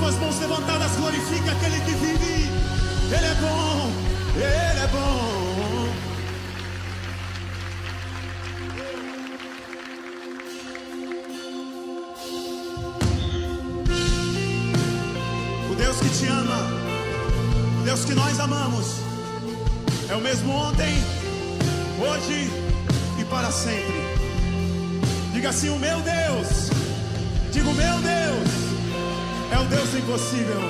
suas mãos levantadas, glorifica aquele que vive. Ele é bom, Ele é bom. O Deus que te ama, o Deus que nós amamos, é o mesmo ontem, hoje e para sempre. Diga assim: o meu Deus. Diga: o meu Deus é o Deus impossível.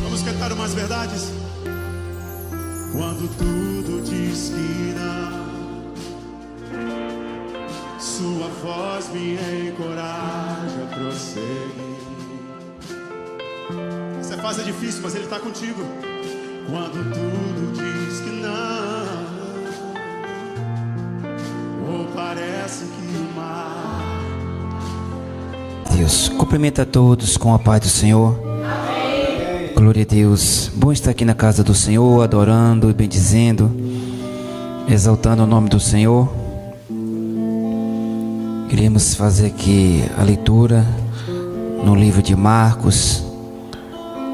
Vamos cantar umas verdades? Quando tudo diz que não, sua voz me encoraja a prosseguir. Essa fase é difícil, mas Ele está contigo. Quando tudo diz que não, ou parece que o mar... Deus, cumprimenta a todos com a paz do Senhor. Amém. Glória a Deus. Bom estar aqui na casa do Senhor, adorando e bendizendo, exaltando o nome do Senhor. Queremos fazer aqui a leitura no livro de Marcos,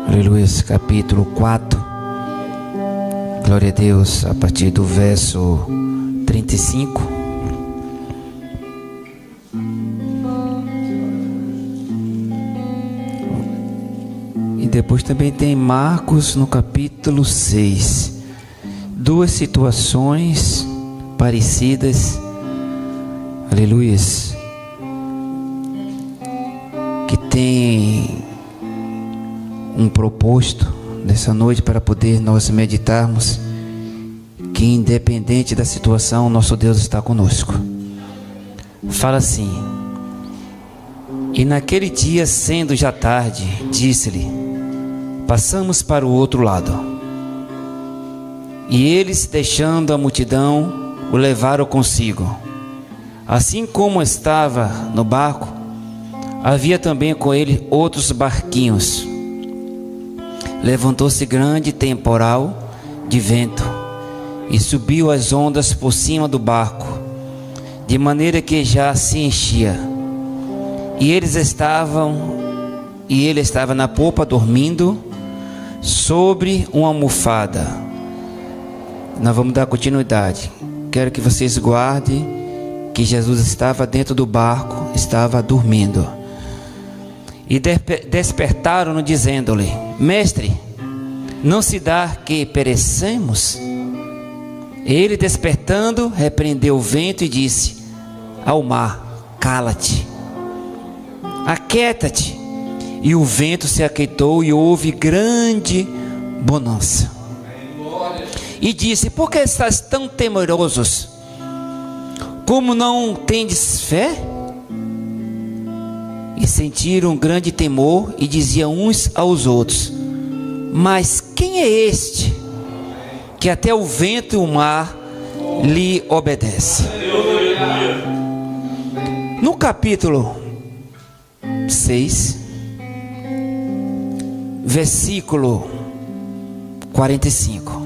aleluia, capítulo 4. Glória a Deus, a partir do verso 35. E depois também tem Marcos no capítulo 6. Duas situações parecidas, aleluias, que tem um propósito nessa noite para poder nós meditarmos que independente da situação, nosso Deus está conosco. Fala assim: e naquele dia, sendo já tarde, disse-lhe: passamos para o outro lado. E eles, deixando a multidão, o levaram consigo. Assim como estava no barco, havia também com ele outros barquinhos. Levantou-se grande temporal de vento e subiu as ondas por cima do barco, de maneira que já se enchia. E ele estava na popa dormindo sobre uma almofada. Nós vamos dar continuidade. Quero que vocês guardem que Jesus estava dentro do barco, estava dormindo. E despertaram-no, dizendo-lhe: Mestre, não se dá que perecemos? Ele, despertando, repreendeu o vento e disse ao mar: cala-te, aquieta-te. E o vento se aquietou e houve grande bonança. E disse: por que estás tão temerosos? Como não tendes fé? E sentiram grande temor e diziam uns aos outros: mas quem é este que até o vento e o mar lhe obedecem? No capítulo 6, versículo 45,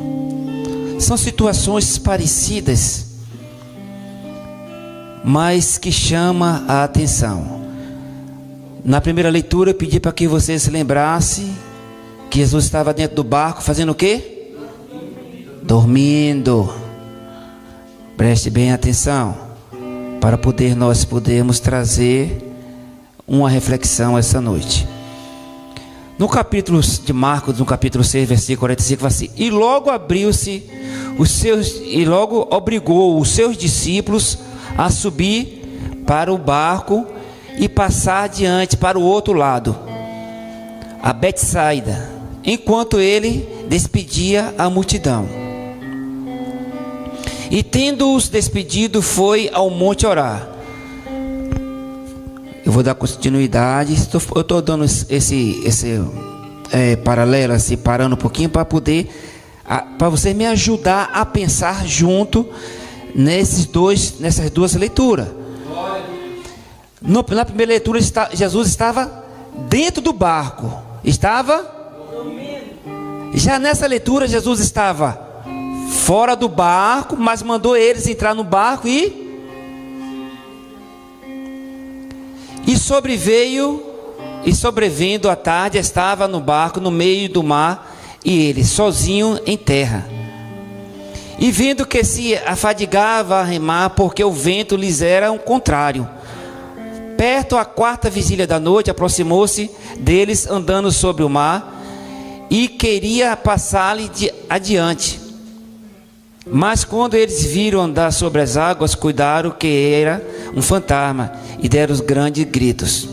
são situações parecidas, mas que chama a atenção. Na primeira leitura eu pedi para que você se lembrasse que Jesus estava dentro do barco fazendo o quê? Dormindo. Preste bem atenção, para poder nós podermos trazer uma reflexão essa noite. No capítulo de Marcos, no capítulo 6, versículo 45, fala assim: e logo obrigou os seus discípulos a subir para o barco e passar adiante para o outro lado, a Betsaida, enquanto ele despedia a multidão. E tendo-os despedido, foi ao monte orar. Eu vou dar continuidade. Eu estou dando esse paralelo, assim, parando um pouquinho para poder, para você me ajudar a pensar junto nessas duas leituras. Na primeira leitura, Jesus estava dentro do barco, estava dormindo. Já nessa leitura, Jesus estava fora do barco, mas mandou eles entrar no barco e E sobrevindo à tarde, estava no barco no meio do mar, e ele sozinho em terra. E vendo que se afadigava a remar, porque o vento lhes era um contrário, perto à 4ª vigília da noite, aproximou-se deles andando sobre o mar, e queria passar-lhe adiante. Mas quando eles viram andar sobre as águas, cuidaram que era um fantasma, e deram os grandes gritos,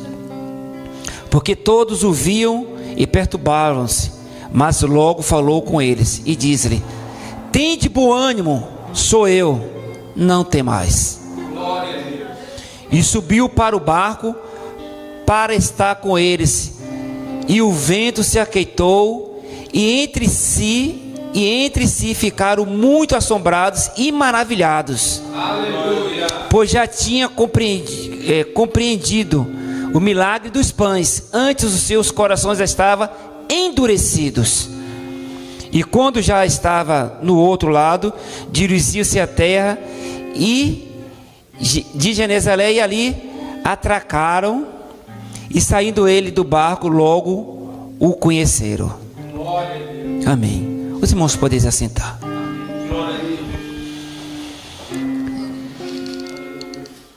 porque todos o viam e perturbaram-se. Mas logo falou com eles e disse-lhe: tende bom ânimo, sou eu, não temais. E subiu para o barco para estar com eles. E o vento se aquietou, e entre si ficaram muito assombrados e maravilhados. Aleluia. Pois já tinha compreendido o milagre dos pães, antes os seus corações estavam endurecidos. E quando já estava no outro lado, dirigiu-se à terra de Genezaré, e ali atracaram, e saindo ele do barco, logo o conheceram. Amém. Os irmãos podem se assentar.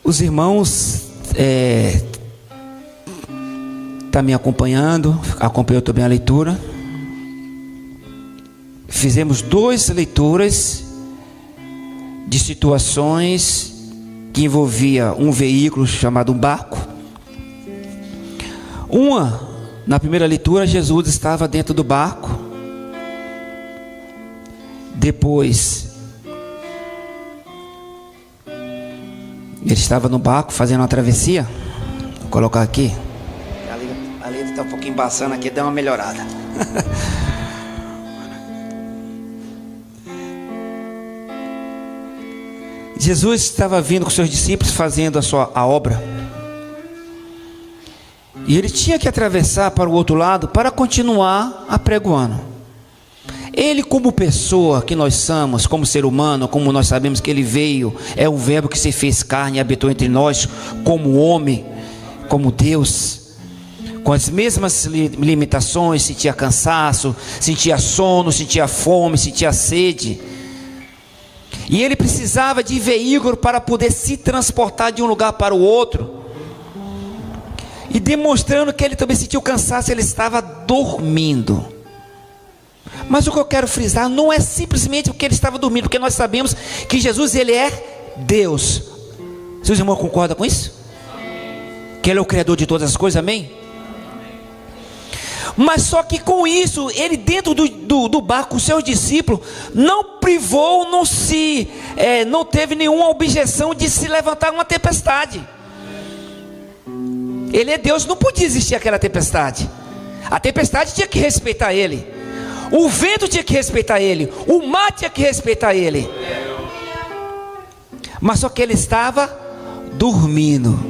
Os irmãos estão me acompanhando, acompanhou também a leitura. Fizemos 2 leituras de situações que envolvia um veículo chamado um barco. Na primeira leitura, Jesus estava dentro do barco. Depois, ele estava no barco fazendo uma travessia. Vou colocar aqui. Ali está um pouquinho embaçando aqui, dá uma melhorada. Jesus estava vindo com seus discípulos fazendo a obra. E ele tinha que atravessar para o outro lado para continuar apregoando. Ele, como pessoa que nós somos, como ser humano, como nós sabemos que ele veio, é o verbo que se fez carne e habitou entre nós, como homem, como Deus, com as mesmas limitações, sentia cansaço, sentia sono, sentia fome, sentia sede. E ele precisava de veículo para poder se transportar de um lugar para o outro. E demonstrando que ele também sentiu cansaço, ele estava dormindo. Mas o que eu quero frisar não é simplesmente porque ele estava dormindo, porque nós sabemos que Jesus, ele é Deus. Seus irmãos concordam com isso? Que ele é o Criador de todas as coisas, amém? Mas só que com isso, ele dentro do barco, os seus discípulos, não privou, não teve nenhuma objeção de se levantar uma tempestade. Ele é Deus, não podia existir aquela tempestade. A tempestade tinha que respeitar ele. O vento tinha que respeitar ele. O mar tinha que respeitar ele. Mas só que ele estava dormindo.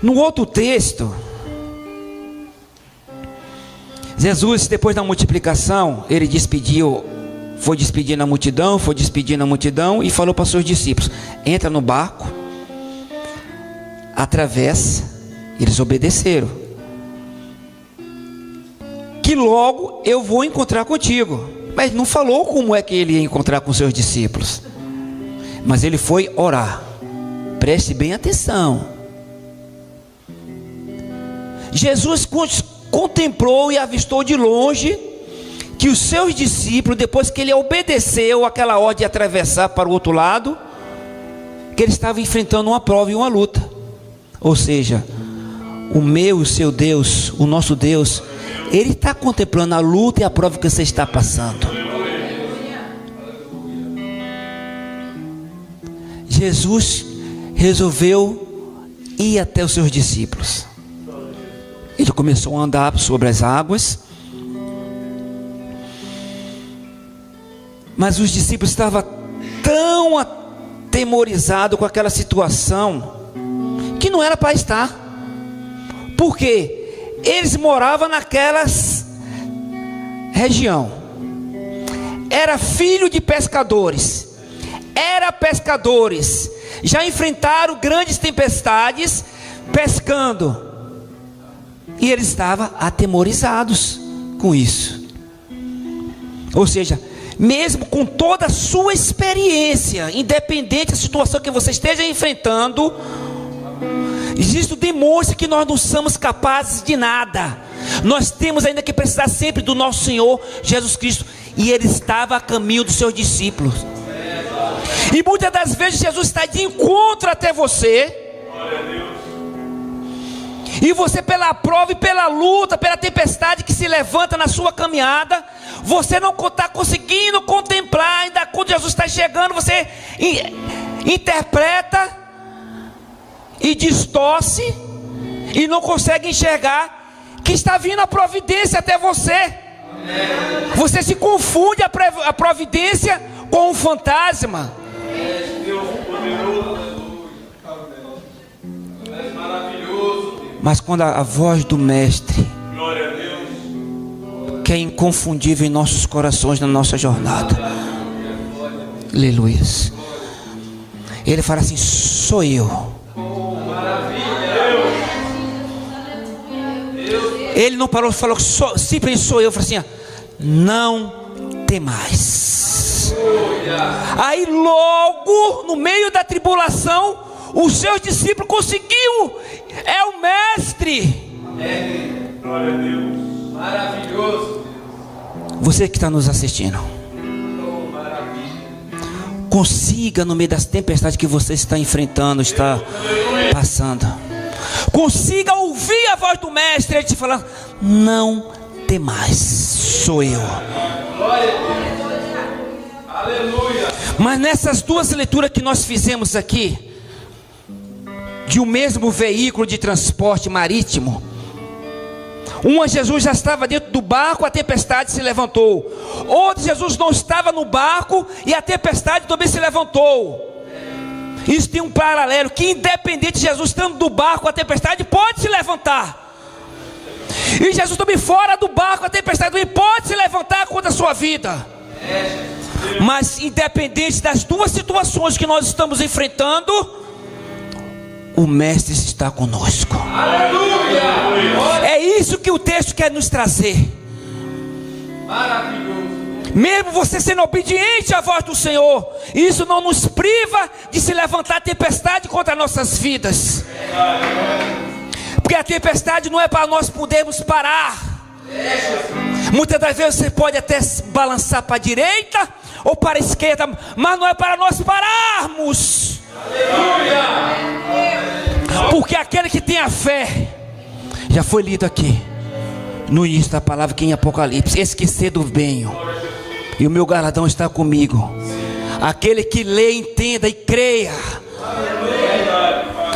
No outro texto, Jesus, depois da multiplicação, ele foi despedindo a multidão e falou para os seus discípulos: entra no barco, atravessa. Eles obedeceram. Que logo eu vou encontrar contigo. Mas não falou como é que ele ia encontrar com seus discípulos. Mas ele foi orar. Preste bem atenção. Jesus contemplou e avistou de longe que os seus discípulos, depois que ele obedeceu aquela ordem de atravessar para o outro lado, que ele estava enfrentando uma prova e uma luta. Ou seja, o seu Deus, o nosso Deus, ele está contemplando a luta e a prova que você está passando. Jesus resolveu ir até os seus discípulos. Ele começou a andar sobre as águas. Mas os discípulos estavam tão atemorizados com aquela situação que não era para estar. Por quê? Eles moravam naquela região. Era filho de pescadores. já enfrentaram grandes tempestades pescando. E eles estavam atemorizados com isso. Ou seja, mesmo com toda a sua experiência, independente da situação que você esteja enfrentando, isso demonstra que nós não somos capazes de nada. Nós temos ainda que precisar sempre do nosso Senhor Jesus Cristo. E Ele estava a caminho dos seus discípulos. E muitas das vezes Jesus está de encontro até você. E você, pela prova e pela luta, pela tempestade que se levanta na sua caminhada, você não está conseguindo contemplar. Ainda quando Jesus está chegando, você interpreta e distorce e não consegue enxergar que está vindo a providência até você. Você se confunde a providência com um fantasma. Mas quando a voz do Mestre, que é inconfundível em nossos corações, na nossa jornada, aleluia, Ele fala assim: sou eu. Ele não parou, falou que simplesmente sou eu. Falou assim: não temais. Aí logo no meio da tribulação, os seus discípulos conseguiu. É o Mestre. Glória a Deus. Maravilhoso. Você que está nos assistindo, consiga no meio das tempestades que você está enfrentando, está passando, consiga ouvir a voz do Mestre, Ele te falando: não temais, sou eu. Glória a Deus. Aleluia. Mas nessas duas leituras que nós fizemos aqui, de um mesmo veículo de transporte marítimo, uma, Jesus já estava dentro do barco, a tempestade se levantou. Outro, Jesus não estava no barco e a tempestade também se levantou. Isso tem um paralelo, que independente de Jesus estando no barco, a tempestade pode se levantar. E Jesus também fora do barco, a tempestade também pode se levantar contra a sua vida. Mas independente das duas situações que nós estamos enfrentando, o Mestre está conosco. Aleluia. É isso que o texto quer nos trazer. Maravilhoso. Mesmo você sendo obediente à voz do Senhor, isso não nos priva de se levantar tempestade contra nossas vidas. Porque a tempestade não é para nós podermos parar. Muitas das vezes você pode até balançar para a direita ou para a esquerda, mas não é para nós pararmos. Porque aquele que tem a fé, já foi lido aqui no início da palavra, que em Apocalipse: esquecer do bem, e o meu galardão está comigo. Aquele que lê, entenda e creia.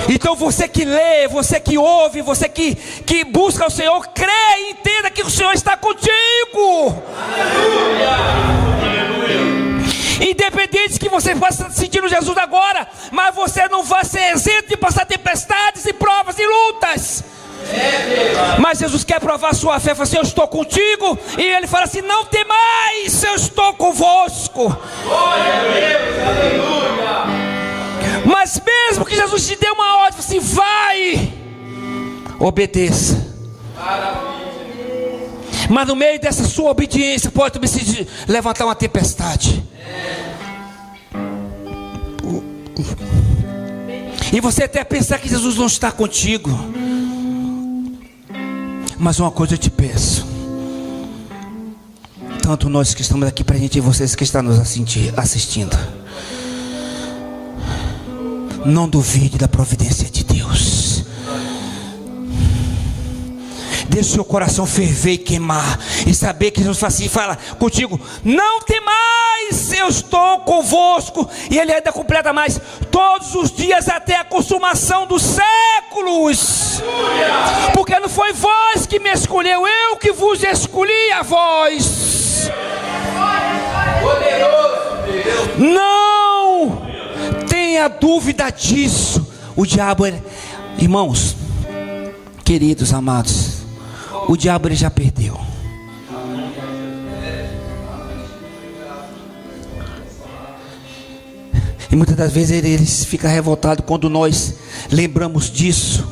Então você que lê, você que ouve, você que busca o Senhor, creia e entenda que o Senhor está contigo. Independente que você possa estar sentindo Jesus agora, mas você não vai ser isento de passar tempestades e provas e lutas. Mas Jesus quer provar a sua fé. Fala assim: eu estou contigo. E Ele fala assim: não temais, eu estou convosco. Glória a Deus. Aleluia. Mas mesmo que Jesus te dê uma ordem, assim: vai, obedeça. Mas no meio dessa sua obediência pode também se levantar uma tempestade. E você até pensar que Jesus não está contigo. Mas uma coisa eu te peço, tanto nós que estamos aqui presentes e vocês que estão nos assistindo, não duvide da providência de Deus. Deixe seu coração ferver e queimar, e saber que Jesus fala contigo: não temais, eu estou convosco. E Ele ainda completa mais: todos os dias até a consumação dos séculos. Porque não foi vós que me escolheu, eu que vos escolhi a vós. Não tenha dúvida disso. O diabo, irmãos queridos, amados, o diabo ele já perdeu. E muitas das vezes ele fica revoltado quando nós lembramos disso,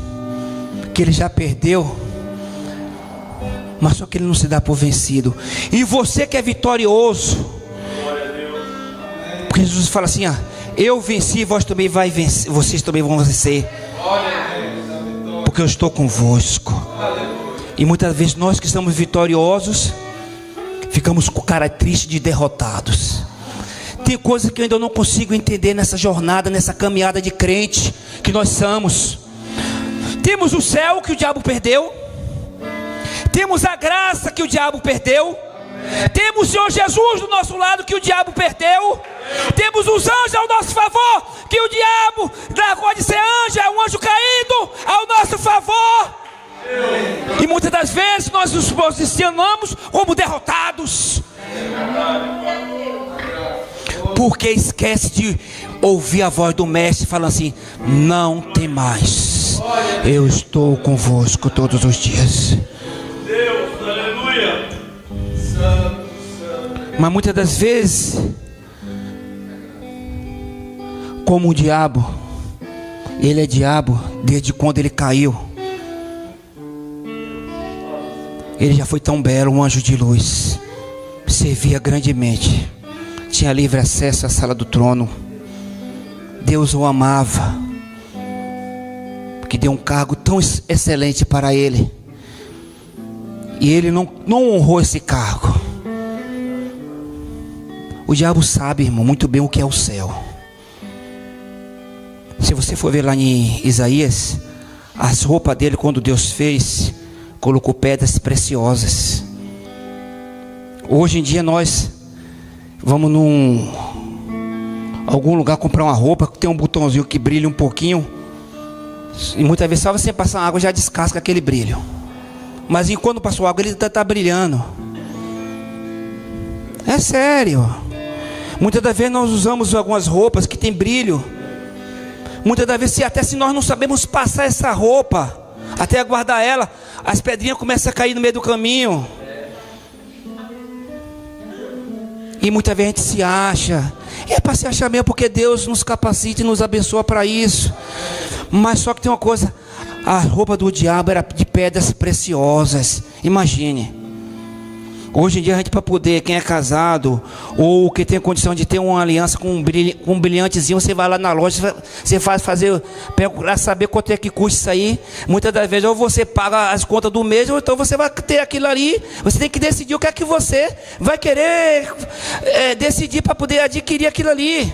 que ele já perdeu, mas só que ele não se dá por vencido. E você que é vitorioso, porque Jesus fala assim: eu venci, vós também vai vencer, vocês também vão vencer, porque eu estou convosco. E muitas vezes nós que estamos vitoriosos ficamos com cara triste de derrotados. Tem coisas que eu ainda não consigo entender nessa jornada, nessa caminhada de crente que nós somos. Temos o céu que o diabo perdeu, temos a graça que o diabo perdeu, temos o Senhor Jesus do nosso lado que o diabo perdeu, temos os anjos ao nosso favor, que o diabo pode ser anjo, é um anjo caído ao nosso favor. E muitas das vezes nós nos posicionamos como derrotados, porque esquece de ouvir a voz do mestre falando assim: não tem mais, eu estou convosco todos os dias. Deus, aleluia. Mas muitas das vezes, como o diabo, ele é diabo desde quando ele caiu. Ele já foi tão belo, um anjo de luz, servia grandemente, tinha livre acesso à sala do trono. Deus o amava, que deu um cargo tão excelente para ele, e ele não honrou esse cargo. O diabo sabe, irmão, muito bem o que é o céu. Se você for ver lá em Isaías, as roupas dele, quando Deus fez, colocou pedras preciosas. Hoje em dia nós vamos algum lugar comprar uma roupa que tem um botãozinho que brilha um pouquinho, e muitas vezes só você passar água já descasca aquele brilho. Mas quando passou água ele está brilhando. É sério. Muitas das vezes nós usamos algumas roupas que tem brilho. Muitas das vezes até se nós não sabemos passar essa roupa, até guardar ela, as pedrinhas começam a cair no meio do caminho. E muitas vezes a gente se acha, é para se achar mesmo, porque Deus nos capacita e nos abençoa para isso. Mas só que tem uma coisa: a roupa do diabo era de pedras preciosas. Imagine, hoje em dia a gente, para poder, quem é casado ou que tem a condição de ter uma aliança com um brilhantezinho, você vai lá na loja, você procurar saber quanto é que custa isso aí. Muitas das vezes ou você paga as contas do mês, ou então você vai ter aquilo ali. Você tem que decidir o que é que você vai querer decidir para poder adquirir aquilo ali.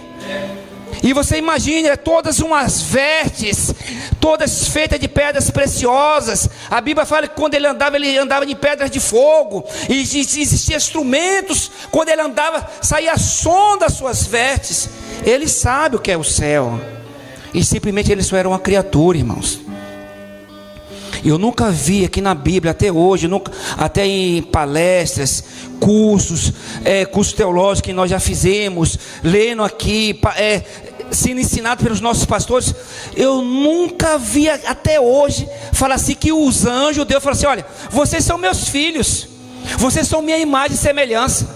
E você imagina, todas umas vestes, todas feitas de pedras preciosas. A Bíblia fala que quando ele andava em pedras de fogo. E existiam instrumentos, quando ele andava, saía som das suas vestes. Ele sabe o que é o céu. E simplesmente ele só era uma criatura, irmãos. Eu nunca vi aqui na Bíblia até hoje, até em palestras, cursos teológicos que nós já fizemos, lendo aqui, sendo ensinado pelos nossos pastores, eu nunca vi até hoje falar assim que os anjos, Deus falou assim: olha, vocês são meus filhos, vocês são minha imagem e semelhança.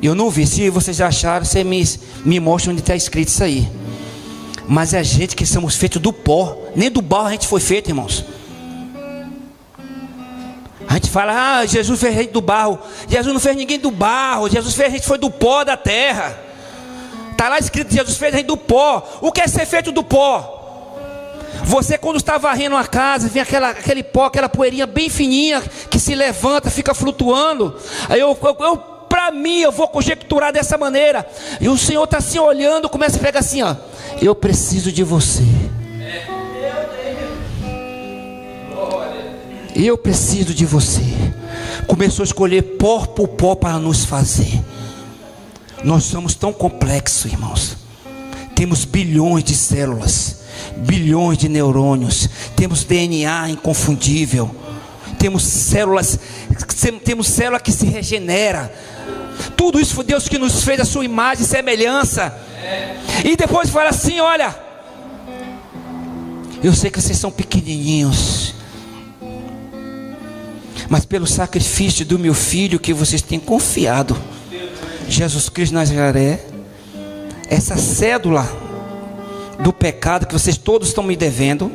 Eu não vi. Se vocês já acharam, você me mostra onde está escrito isso aí. Mas é a gente que somos feitos do pó, nem do barro a gente foi feito, irmãos. A gente fala: Jesus fez a gente do barro. Jesus não fez ninguém do barro, Jesus fez a gente foi do pó da terra. Está lá escrito: Jesus fez a gente do pó. O que é ser feito do pó? Você, quando está varrendo uma casa, vem aquele pó, aquela poeirinha bem fininha que se levanta, fica flutuando. Aí para mim, eu vou conjecturar dessa maneira. E o Senhor está assim olhando, começa a pegar assim: eu preciso de você. Eu preciso de você. Começou a escolher pó por pó para nos fazer. Nós somos tão complexos, irmãos. Temos bilhões de células, bilhões de neurônios, temos DNA inconfundível, temos célula que se regenera. Tudo isso foi Deus que nos fez a sua imagem e semelhança. E depois fala assim: olha, eu sei que vocês são pequenininhos, mas pelo sacrifício do meu filho que vocês têm confiado, Jesus Cristo de Nazaré, essa cédula do pecado que vocês todos estão me devendo.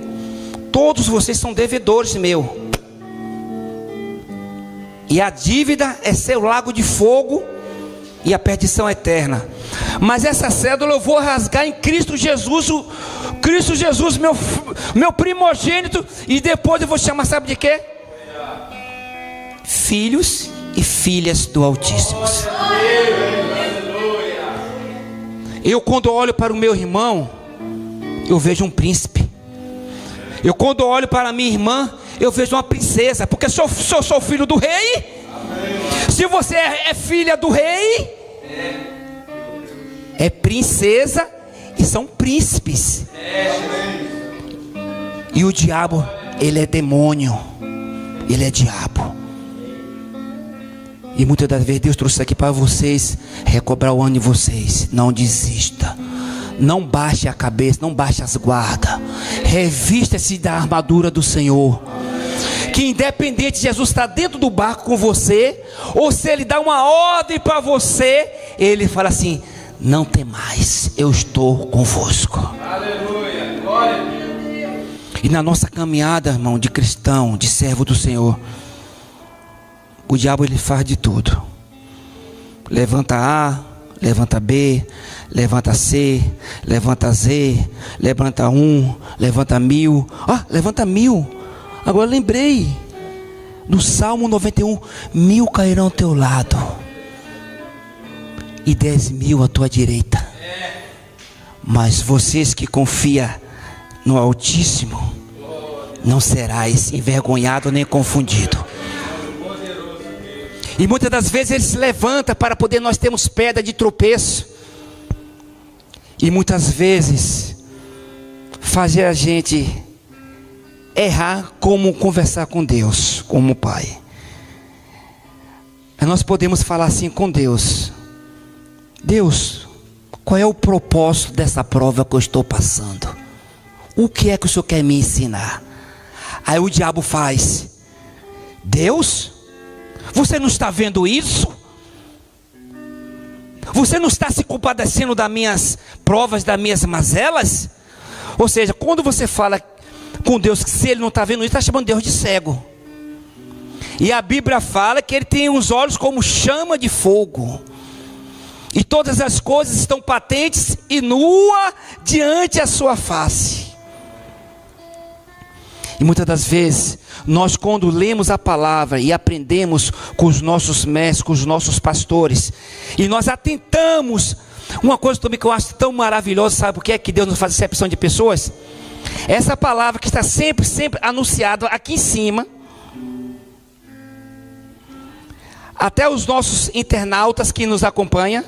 Todos vocês são devedores meu. E a dívida é seu lago de fogo e a perdição eterna. Mas essa cédula eu vou rasgar em Cristo Jesus, Cristo Jesus, meu primogênito. E depois eu vou chamar, sabe de quê? Filhos e filhas do Altíssimo. Eu, quando olho para o meu irmão, eu vejo um príncipe. Eu, quando olho para a minha irmã, eu vejo uma princesa. Porque se eu sou filho do rei, se você é filha do rei, é princesa e são príncipes. E o diabo, ele é demônio, ele é diabo. E muitas das vezes Deus trouxe isso aqui para vocês recobrar o ano de vocês. Não desista, não baixe a cabeça, não baixe as guardas. Revista-se da armadura do Senhor. Que independente de Jesus estar dentro do barco com você, ou se Ele dá uma ordem para você, Ele fala assim: não tem mais, eu estou convosco. Aleluia, glória a Deus. E na nossa caminhada, irmão, de cristão, de servo do Senhor, o diabo ele faz de tudo. Levanta A, levanta B, levanta C, levanta Z, levanta 1, levanta 1000. Levanta 1000. Agora lembrei, no Salmo 91, 1000 cairão ao teu lado e 10.000 à tua direita. Mas vocês que confiam no Altíssimo, não serás envergonhado nem confundido. E muitas das vezes Ele se levanta para poder nós termos pedra de tropeço. E muitas vezes fazer a gente errar como conversar com Deus, como Pai. Nós podemos falar assim com Deus: Deus, qual é o propósito dessa prova que eu estou passando? O que é que o Senhor quer me ensinar? Aí o diabo faz: Deus, você não está vendo isso? Você não está se compadecendo das minhas provas, das minhas mazelas? Ou seja, quando você fala com Deus que se Ele não está vendo isso, está chamando Deus de cego. E a Bíblia fala que Ele tem os olhos como chama de fogo, e todas as coisas estão patentes e nua diante a sua face. E muitas das vezes, nós quando lemos a palavra e aprendemos com os nossos mestres, com os nossos pastores, e nós atentamos, uma coisa também que eu acho tão maravilhosa, sabe por que é que Deus nos faz excepção de pessoas? Essa palavra que está sempre anunciada aqui em cima, até os nossos internautas que nos acompanham,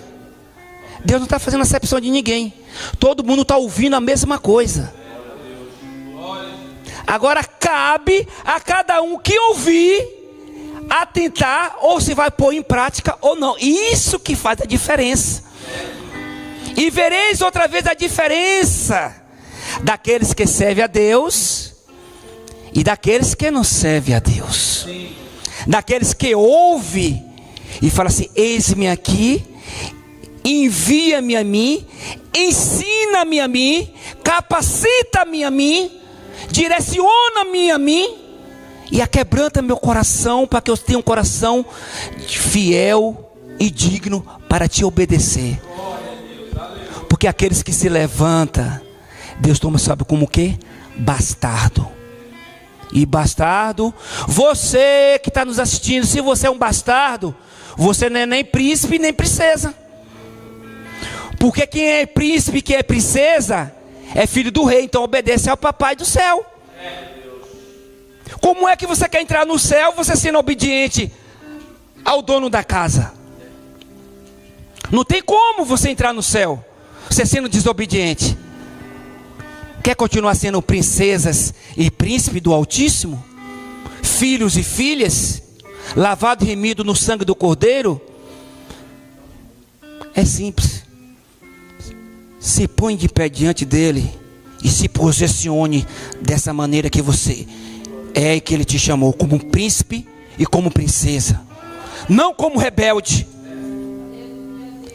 Deus não está fazendo exceção de ninguém. Todo mundo está ouvindo a mesma coisa. Agora cabe a cada um que ouvir atentar, ou se vai pôr em prática ou não. Isso que faz a diferença. E vereis outra vez a diferença daqueles que servem a Deus e daqueles que não servem a Deus. Daqueles que ouvem e falam assim: eis-me aqui, envia-me a mim, ensina-me a mim, capacita-me a mim, direciona-me a mim e aquebranta meu coração, para que eu tenha um coração fiel e digno para te obedecer. Porque aqueles que se levantam, Deus toma, sabe como o quê? Bastardo. E bastardo, você que está nos assistindo, se você é um bastardo, você não é nem príncipe nem princesa. Porque quem é príncipe, quem é princesa, é filho do rei, então obedece ao papai do céu. Como é que você quer entrar no céu, você sendo obediente ao dono da casa? Não tem como você entrar no céu, você sendo desobediente. Quer continuar sendo princesas e príncipe do Altíssimo? Filhos e filhas, lavado e remido no sangue do Cordeiro? É simples. Se põe de pé diante dele e se posicione dessa maneira que você é, que ele te chamou, como um príncipe e como princesa. Não como rebelde,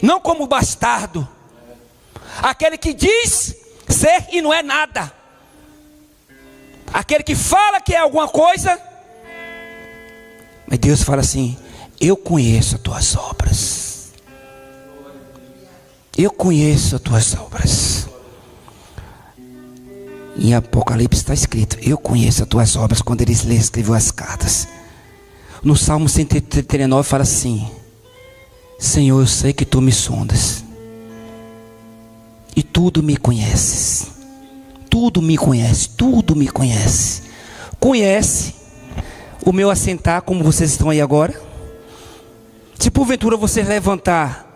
não como bastardo, aquele que diz ser e não é nada, aquele que fala que é alguma coisa, mas Deus fala assim: eu conheço as tuas obras, eu conheço as tuas obras. Em Apocalipse está escrito: eu conheço as tuas obras, quando ele escreveu as cartas. No Salmo 139 fala assim: Senhor, eu sei que tu me sondas e tudo me conheces. Tudo me conhece, tudo me conhece. Conhece o meu assentar, como vocês estão aí agora. Se porventura você levantar,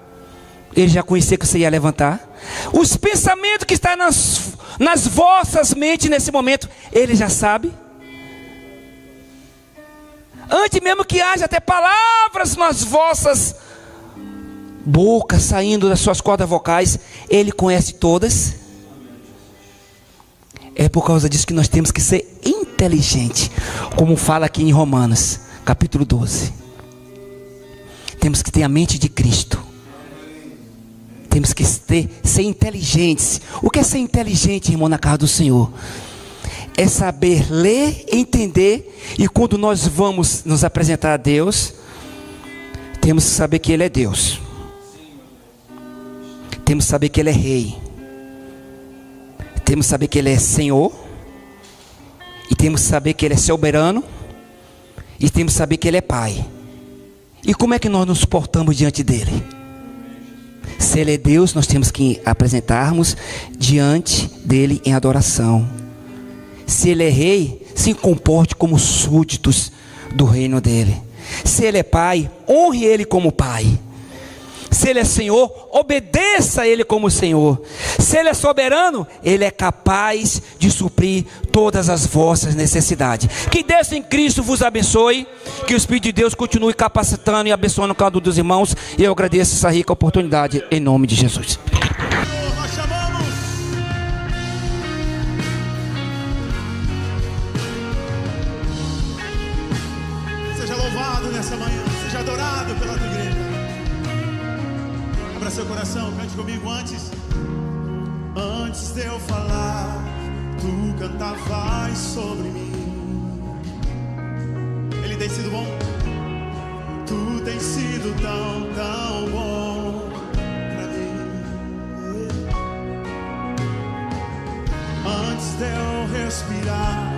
ele já conhecia que você ia levantar. Os pensamentos que estão nas vossas mentes nesse momento, ele já sabe. Antes mesmo que haja até palavras nas vossas bocas saindo das suas cordas vocais, ele conhece todas. É por causa disso que nós temos que ser inteligente, como fala aqui em Romanos capítulo 12. Temos que ter a mente de Cristo. Temos que ser inteligentes. O que é ser inteligente, irmão, na casa do Senhor? É saber ler, entender, e quando nós vamos nos apresentar a Deus, temos que saber que Ele é Deus. Temos que saber que Ele é Rei. Temos que saber que Ele é Senhor. E temos que saber que Ele é soberano. E temos que saber que Ele é Pai. E como é que nós nos portamos diante dEle? Se Ele é Deus, nós temos que apresentarmos diante dEle em adoração. Se Ele é Rei, se comporte como súditos do reino dEle. Se Ele é Pai, honre Ele como Pai. Se Ele é Senhor, obedeça a Ele como Senhor. Se Ele é soberano, Ele é capaz de suprir todas as vossas necessidades. Que Deus em Cristo vos abençoe. Que o Espírito de Deus continue capacitando e abençoando cada um dos irmãos. E eu agradeço essa rica oportunidade em nome de Jesus. Nós chamamos. Seja louvado nessa manhã. Seja adorado pela tua igreja. Abra seu coração, cante comigo antes. Antes de eu falar, tu cantavas sobre mim. Ele tem sido bom. Tu tens sido tão, tão bom pra mim. Antes de eu respirar,